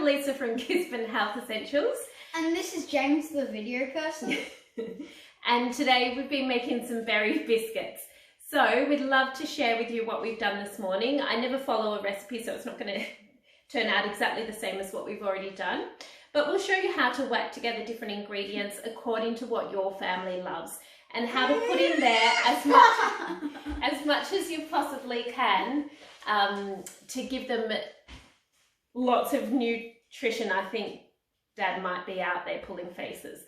Lisa from Gisborne Health Essentials. And this is James, the video person. And today we've been making some berry biscuits. So we'd love to share with you what we've done this morning. I never follow a recipe, so it's not going to turn out exactly the same as what we've already done. But we'll show you how to whack together different ingredients according to what your family loves, and how to put in there as much as you possibly can to give them lots of nutrition. I think Dad might be out there pulling faces.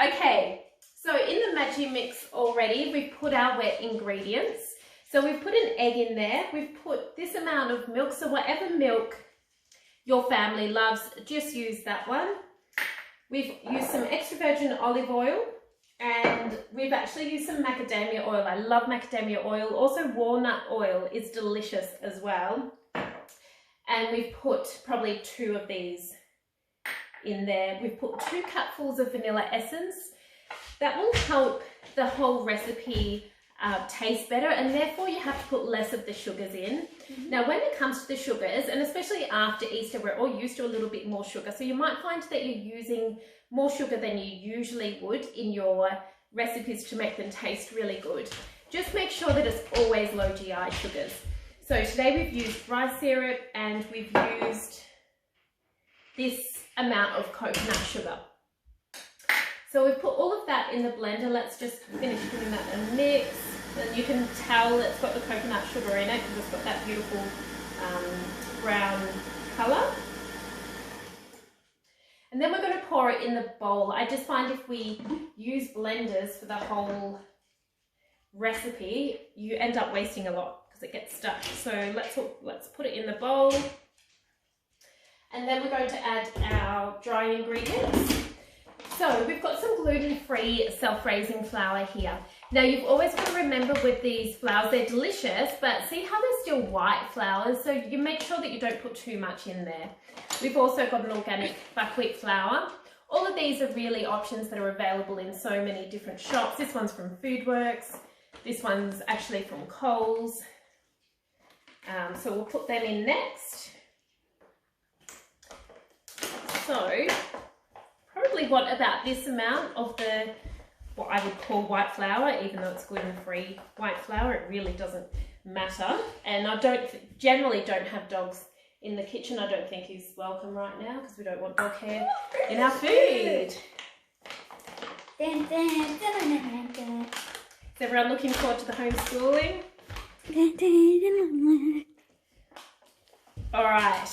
Okay, so in the Maggi mix already, we've put our wet ingredients. So we've put an egg in there. We've put this amount of milk, so whatever milk your family loves, just use that one. We've used some extra virgin olive oil, and we've actually used some macadamia oil. I love macadamia oil. Also walnut oil is delicious as well. And we've put probably 2 of these in there. We've put 2 cupfuls of vanilla essence. That will help the whole recipe taste better, and therefore you have to put less of the sugars in. Now when it comes to the sugars, and especially after Easter, we're all used to a little bit more sugar, so you might find that you're using more sugar than you usually would in your recipes to make them taste really good. Just make sure that it's always low GI sugars. So today we've used rice syrup, and we've used this amount of coconut sugar. So we've put all of that in the blender. Let's just finish putting that in a mix. And you can tell it's got the coconut sugar in it because it's got that beautiful brown colour. And then we're going to pour it in the bowl. I just find if we use blenders for the whole recipe, you end up wasting a lot because it gets stuck. So let's put it in the bowl. And then we're going to add our dry ingredients. So we've got some gluten-free self-raising flour here. Now you've always got to remember with these flours, they're delicious, but see how they're still white flours, so you make sure that you don't put too much in there. We've also got an organic buckwheat flour. All of these are really options that are available in so many different shops. This one's from Foodworks. This one's actually from Coles. So we'll put them in next. So probably want about this amount of the what I would call white flour, even though it's gluten-free white flour. It really doesn't matter. And I generally don't have dogs in the kitchen. I don't think he's welcome right now because we don't want dog hair in our food. Is everyone looking forward to the homeschooling? All right.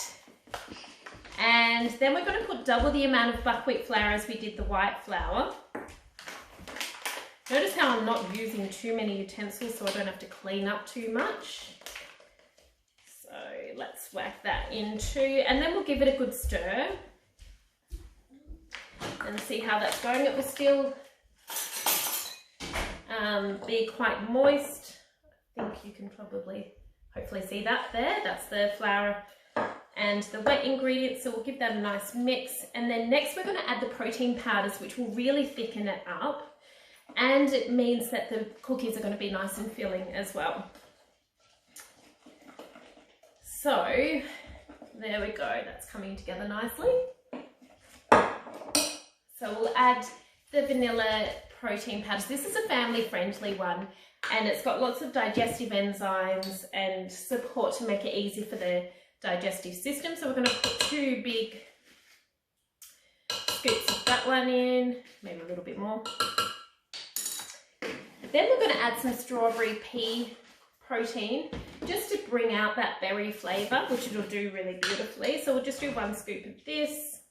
And then we're going to put double the amount of buckwheat flour as we did the white flour. Notice how I'm not using too many utensils so I don't have to clean up too much. So let's whack that into, and then we'll give it a good stir and see how that's going. It will still be quite moist. I think you can probably hopefully see that there. That's the flour and the wet ingredients, so we'll give that a nice mix. And then next we're going to add the protein powders, which will really thicken it up, and it means that the cookies are going to be nice and filling as well. So there we go, that's coming together nicely. So we'll add the vanilla protein powders. This is a family friendly one, and it's got lots of digestive enzymes and support to make it easy for the digestive system. So we're going to put 2 big scoops of that one in, maybe a little bit more. Then we're going to add some strawberry pea protein just to bring out that berry flavour, which it'll do really beautifully. So we'll just do 1 scoop of this.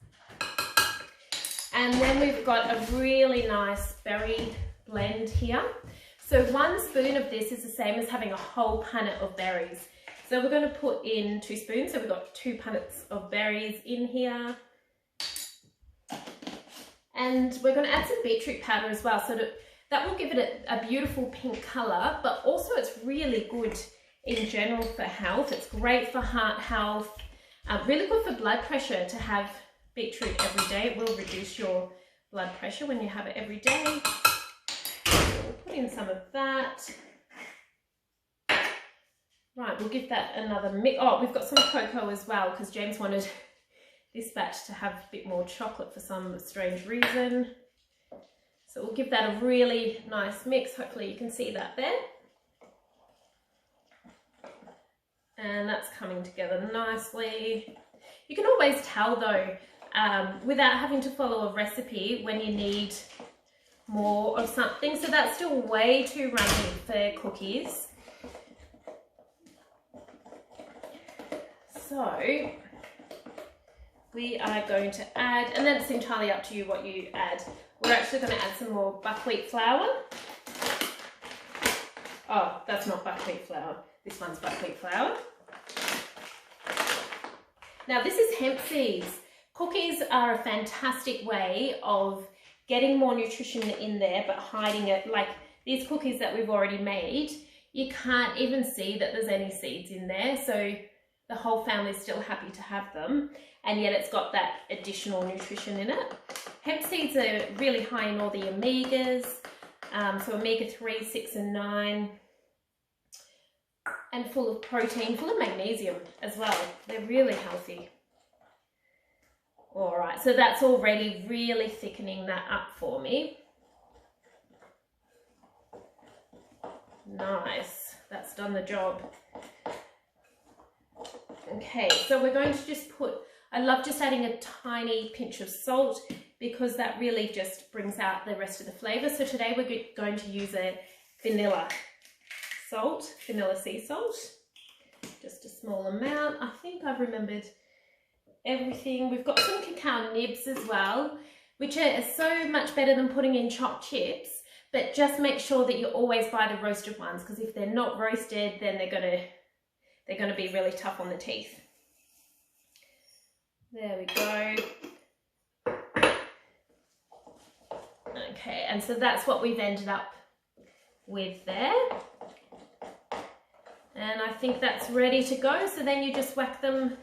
And then we've got a really nice berry blend here. So 1 spoon of this is the same as having a whole punnet of berries. So we're going to put in 2 spoons. So we've got 2 punnets of berries in here. And we're going to add some beetroot powder as well. So that will give it a beautiful pink colour, but also it's really good in general for health. It's great for heart health, really good for blood pressure to have beetroot every day. It will reduce your blood pressure when you have it every day. So we'll put in some of that. Right, we'll give that another mix. Oh, we've got some cocoa as well because James wanted this batch to have a bit more chocolate for some strange reason. So we'll give that a really nice mix. Hopefully you can see that there. And that's coming together nicely. You can always tell though, without having to follow a recipe, when you need more of something. So that's still way too runny for cookies. So we are going to add, and then it's entirely up to you what you add. We're actually going to add some more buckwheat flour. Oh, that's not buckwheat flour. This one's buckwheat flour. Now this is hemp seeds. Cookies are a fantastic way of getting more nutrition in there but hiding it. Like these cookies that we've already made, you can't even see that there's any seeds in there, so the whole family's still happy to have them, and yet it's got that additional nutrition in it. Hemp seeds are really high in all the omegas, so omega-3, 6 and 9, and full of protein, full of magnesium as well. They're really healthy. All right, so that's already really thickening that up for me. Nice, that's done the job. Okay, so we're going to just put, I love just adding a tiny pinch of salt because that really just brings out the rest of the flavour. So today we're going to use a vanilla salt, vanilla sea salt, just a small amount. I think I've remembered everything. We've got some cacao nibs as well, which are so much better than putting in choc chips, but just make sure that you always buy the roasted ones, because if they're not roasted, then they're going to be really tough on the teeth. There we go. Okay, and so that's what we've ended up with there. And I think that's ready to go. So then you just whack them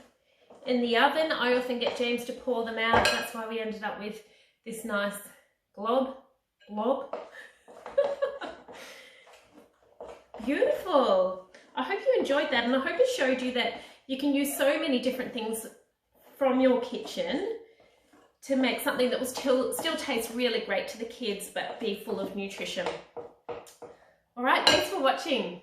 in the oven. I often get James to pour them out. That's why we ended up with this nice glob. Beautiful. I hope you enjoyed that, and I hope it showed you that you can use so many different things from your kitchen to make something that will still taste really great to the kids but be full of nutrition. All right, thanks for watching.